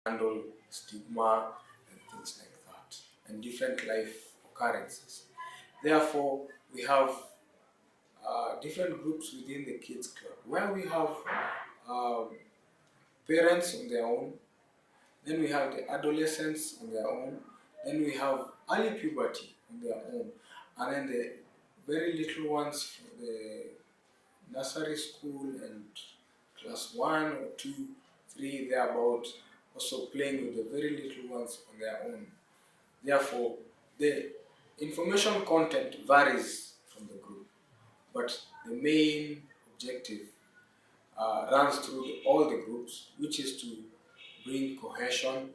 handle stigma and things like that, and different life occurrences. Therefore, we have different groups within the kids club where we have um, parents on their own, then we have the adolescents on their own, then we have early puberty on their own, and then the very little ones for the nursery school and class 1 or 2, 3, thereabout, also playing with the very little ones on their own. Therefore, the information content varies from the group, but the main objective runs through all the groups, which is to bring cohesion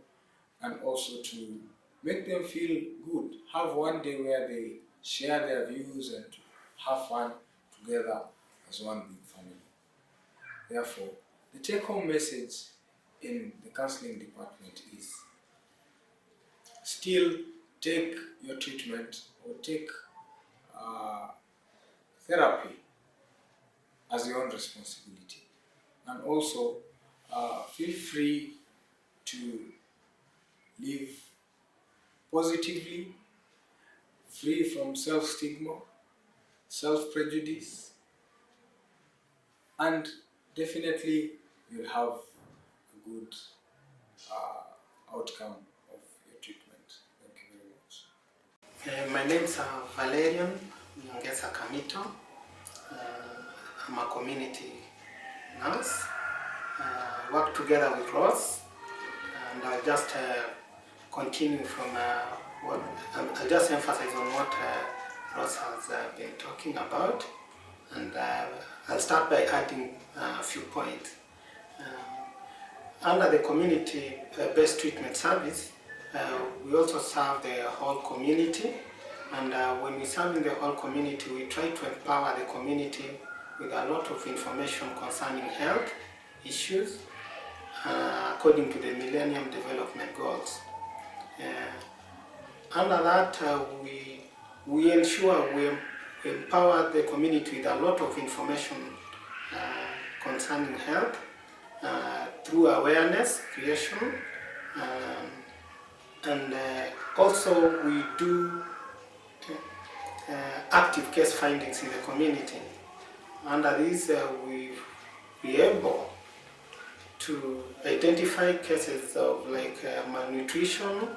and also to make them feel good, have one day where they share their views and to have fun together as one big family. Therefore, the take-home message in the counseling department is still take your treatment or take therapy as your own responsibility, and also feel free to live positively, free from self-stigma, self-prejudice, and definitely you'll have a good outcome of your treatment. Thank you very much. My name is Valerian Nyongesa Kamito. I'm a community nurse. Work together with Ross, and I'll just continue from what I'll just emphasize on what Ross has been talking about, and I'll start by adding a few points. Under the community-based treatment service, we also serve the whole community, and when we serve in the whole community, we try to empower the community with a lot of information concerning health issues according to the Millennium Development Goals. Under that, we ensure we empower the community with a lot of information concerning health through awareness creation, and also we do active case findings in the community. Under this, we be able to identify cases of malnutrition,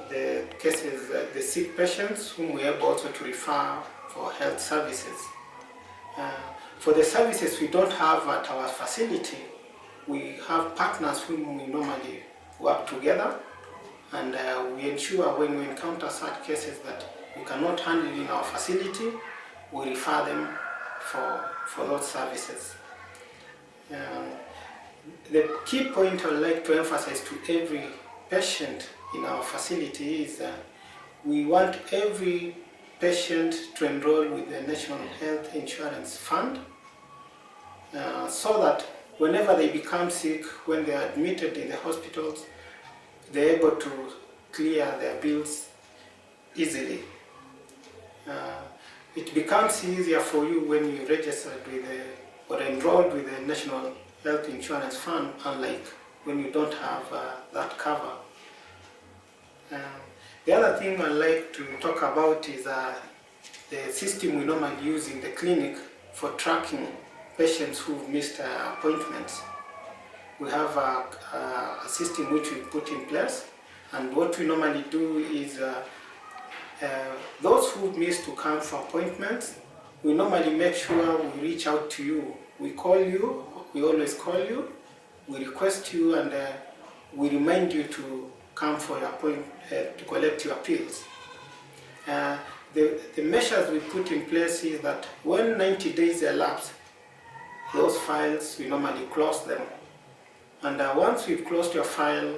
the cases, the sick patients whom we are able also to refer for health services. For the services we don't have at our facility, we have partners whom we normally work together, and we ensure when we encounter such cases that we cannot handle in our facility, we refer them for those services. The key point I would like to emphasize to every patient in our facility is that we want every patient to enroll with the National Health Insurance Fund, so that whenever they become sick, when they are admitted in the hospitals, they're able to clear their bills easily. It becomes easier for you when you registered with or enrolled with the National Health Insurance Fund, unlike when you don't have that cover. The other thing I'd like to talk about is the system we normally use in the clinic for tracking patients who've missed appointments. We have a system which we put in place, and what we normally do is those who miss to come for appointments, we normally make sure we reach out to you. We call you, we always call you, we request you, and we remind you to come for your appointment, to collect your pills. The measures we put in place is that when 90 days elapse, those files, we normally close them. And once we've closed your file,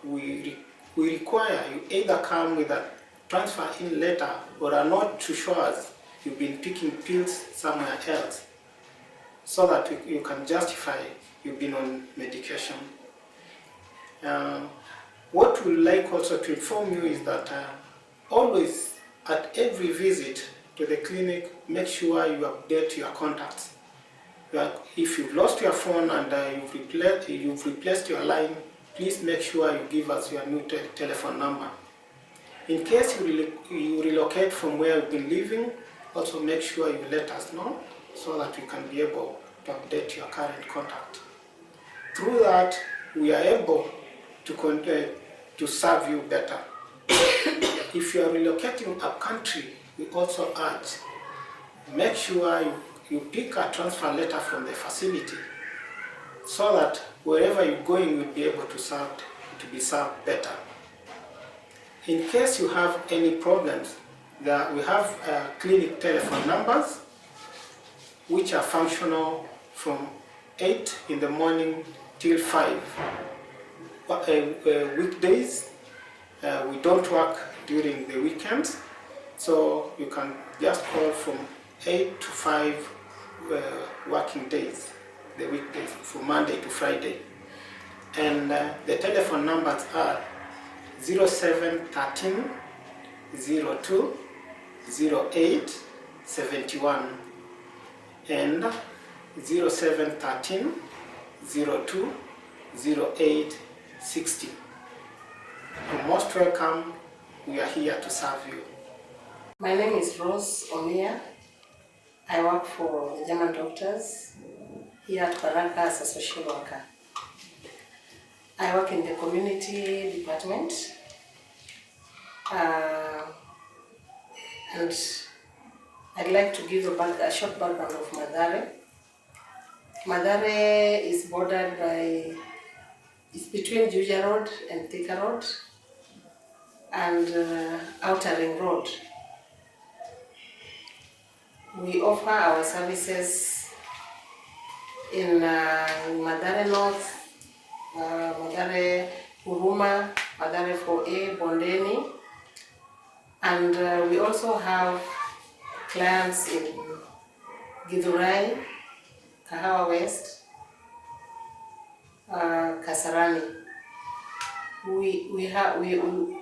we require you either come with a transfer in letter or a note to show us you've been picking pills somewhere else, so that you can justify you've been on medication. What we like also to inform you is that always at every visit to the clinic, make sure you update your contacts. If you've lost your phone and you've replaced your line, please make sure you give us your new telephone number. In case you relocate from where you've been living, also make sure you let us know so that we can be able to update your current contact. Through that, we are able to serve you better. If you are relocating up country, we also urge, make sure you pick a transfer letter from the facility so that wherever you're going, you'll be able to be served better. In case you have any problems, we have clinic telephone numbers which are functional from 8 in the morning till 5. Weekdays, we don't work during the weekends, so you can just call from 8 to 5 working days, the weekdays, from Monday to Friday. And the telephone numbers are 0713 02 08 71 and 0713 02 08 60. You're most welcome. We are here to serve you. My name is Rose Omia. I work for the German doctors here at Baraka as a social worker. I work in the community department, and I'd like to give a short background of Mathare. Mathare is bordered by, it's between Juja Road and Thika Road and Outer Ring Road. We offer our services in Mathare North, Mathare Huruma, Mathare 4A, Bondeni, and we also have clients in Githurai, Kahawa West, Kasarani.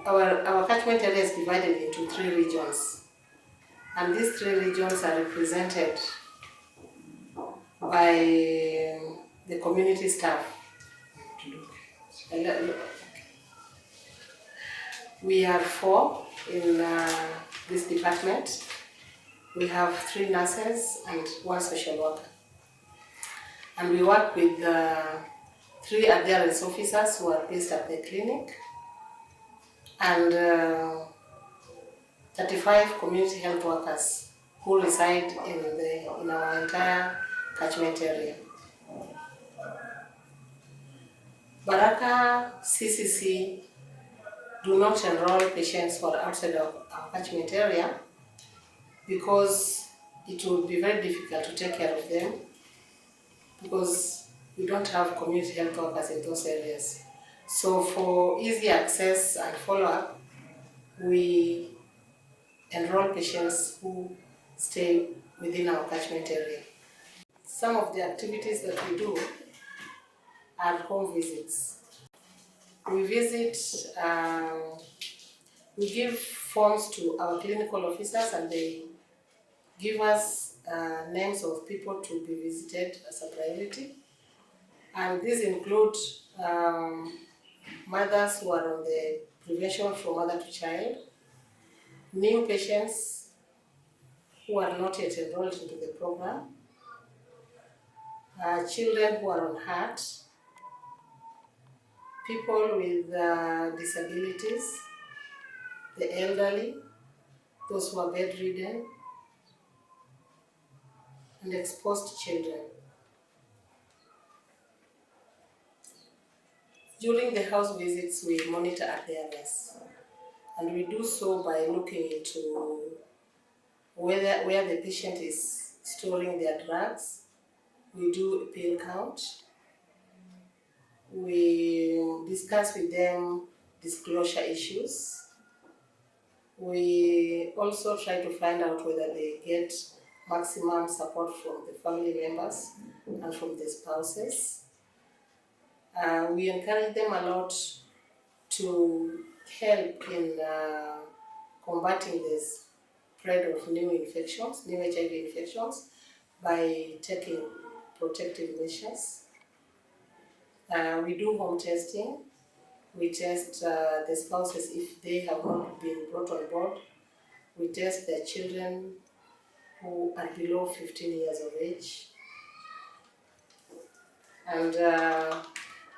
Our catchment area is divided into 3 regions, and these 3 regions are represented by the community staff. We are 4 in this department. We have 3 nurses and 1 social worker. And we work with 3 adherence officers who are based at the clinic and 35 community health workers who reside in our entire catchment area. Baraka CCC do not enroll patients for outside of our catchment area because it would be very difficult to take care of them because we don't have community health workers in those areas. So for easy access and follow-up, we enroll patients who stay within our catchment area. Some of the activities that we do are home visits. We visit, we give forms to our clinical officers and they give us names of people to be visited as a priority. And these include mothers who are on the prevention from mother to child, new patients who are not yet enrolled into the program, children who are on heart, people with disabilities, the elderly, those who are bedridden, and exposed children. During the house visits, we monitor adherence, and we do so by looking into where the patient is storing their drugs. We do a pill count. We discuss with them disclosure issues. We also try to find out whether they get maximum support from the family members and from the spouses. We encourage them a lot to help in combating the spread of new infections, new HIV infections, by taking protective measures. We do home testing. We test the spouses if they have not been brought on board. We test their children who are below 15 years of age. And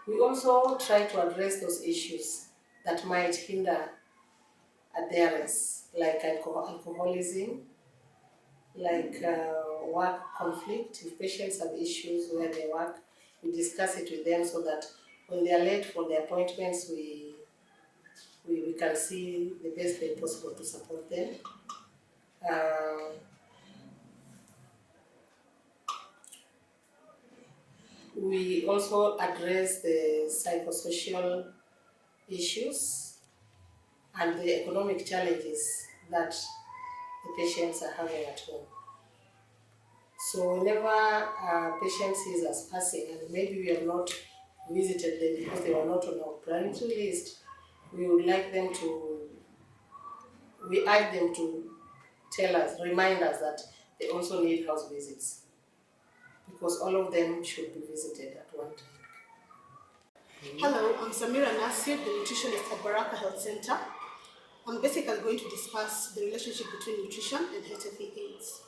we also try to address those issues that might hinder adherence, like alcoholism, like work conflict. If patients have issues where they work, we discuss it with them so that when they are late for the appointments, we can see the best way possible to support them. We also address the psychosocial issues and the economic challenges that the patients are having at home. So whenever a patient sees us passing and maybe we have not visited them because they were not on our priority list, we would like them to, we urge them to tell us, remind us that they also need house visits, because all of them should be visited at one time. Hello, I'm Samira Nasir, the nutritionist at Baraka Health Center. I'm basically going to discuss the relationship between nutrition and HIV/AIDS.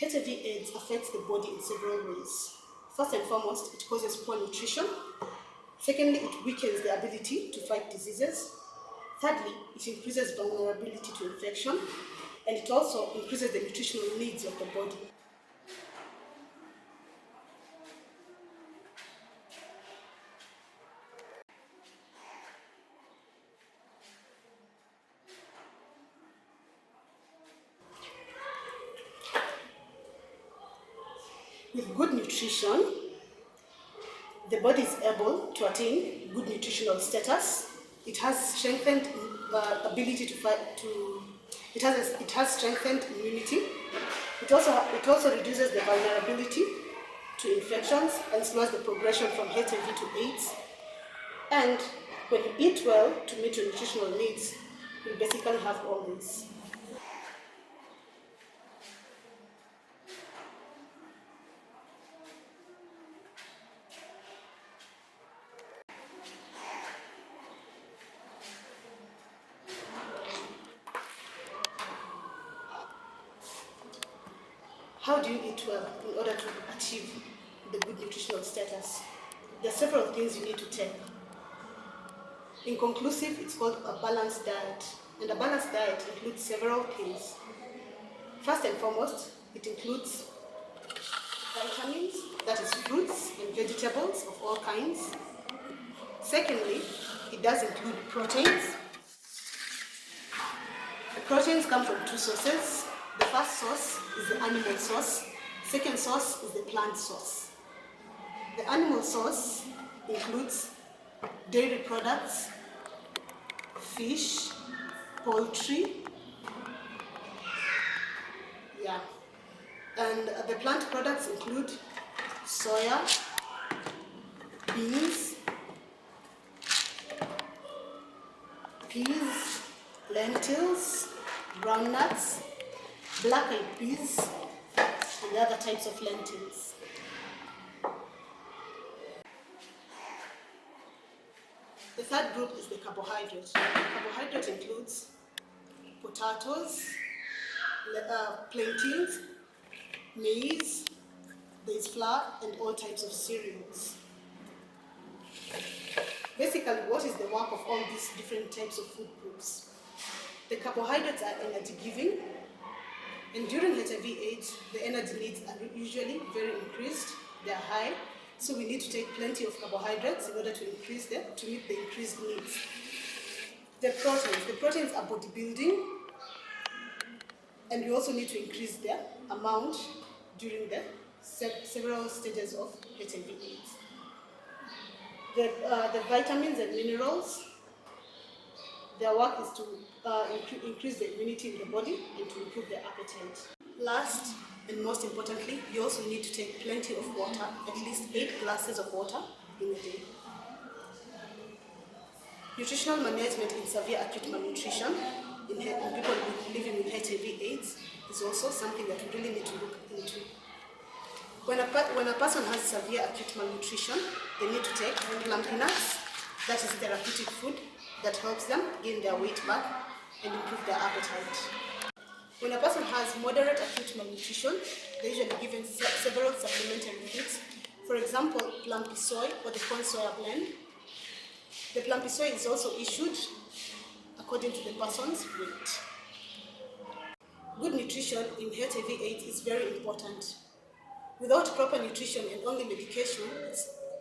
HIV/AIDS affects the body in several ways. First and foremost, it causes poor nutrition. Secondly, it weakens the ability to fight diseases. Thirdly, it increases vulnerability to infection, and it also increases the nutritional needs of the body. With good nutrition, the body is able to attain good nutritional status. It has strengthened ability to fight. It has strengthened immunity. It also reduces the vulnerability to infections and slows the progression from HIV to AIDS. And when you eat well to meet your nutritional needs, you basically have all this. How do you eat well in order to achieve the good nutritional status? There are several things you need to take. In conclusive, it's called a balanced diet. And a balanced diet includes several things. First and foremost, it includes vitamins, that is fruits and vegetables of all kinds. Secondly, it does include proteins. The proteins come from two sources. The first source is the animal source. Second source is the plant source. The animal source includes dairy products, fish, poultry, and the plant products include soya, beans, peas, lentils, groundnuts, black-eyed peas, and other types of lentils. The third group is the carbohydrate. Carbohydrate includes potatoes, plantains, maize, there is flour, and all types of cereals. Basically, what is the work of all these different types of food groups? The carbohydrates are energy-giving, and during HIV/AIDS, the energy needs are usually very increased, they are high, so we need to take plenty of carbohydrates in order to increase them, to meet the increased needs. The proteins are bodybuilding, and we also need to increase their amount during the several stages of HIV/AIDS. The vitamins and minerals, their work is to increase the immunity in the body and to improve the appetite. Last and most importantly, you also need to take plenty of water, at least 8 glasses of water in a day. Nutritional management in severe acute malnutrition in people living with HIV/AIDS is also something that we really need to look into. When a person has severe acute malnutrition, they need to take plant nuts, that is therapeutic food that helps them gain their weight back and improve their appetite. When a person has moderate acute malnutrition, they're usually given several supplementary foods. For example, plumpy soy or the corn soya blend. The plumpy soy is also issued according to the person's weight. Good nutrition in HIV/AIDS is very important. Without proper nutrition and only medication,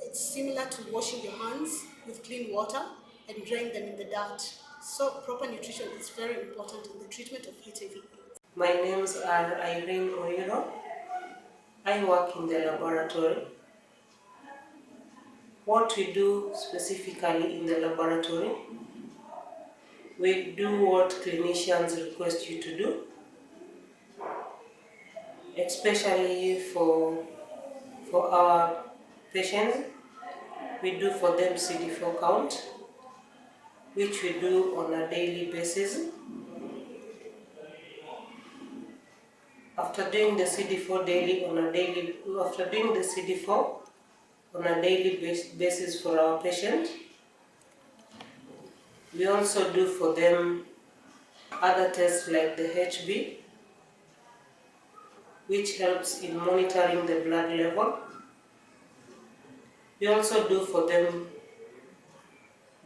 it's similar to washing your hands with clean water and drying them in the dirt. So proper nutrition is very important in the treatment of HIV/AIDS. My names are Irene Oiro. I work in the laboratory. What we do specifically in the laboratory, we do what clinicians request you to do, especially for our patients. We do for them CD4 count, which we do on a daily basis. After doing the CD4 on a daily basis for our patient, we also do for them other tests like the HB, which helps in monitoring the blood level. We also do for them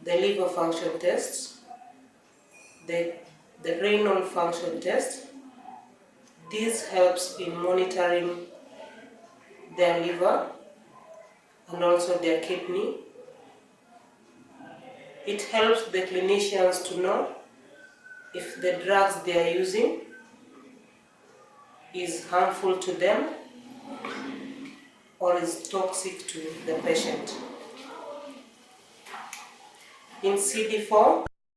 the liver function tests, the renal function test. This helps in monitoring their liver and also their kidney. It helps the clinicians to know if the drugs they are using is harmful to them or is toxic to the patient. In CD4,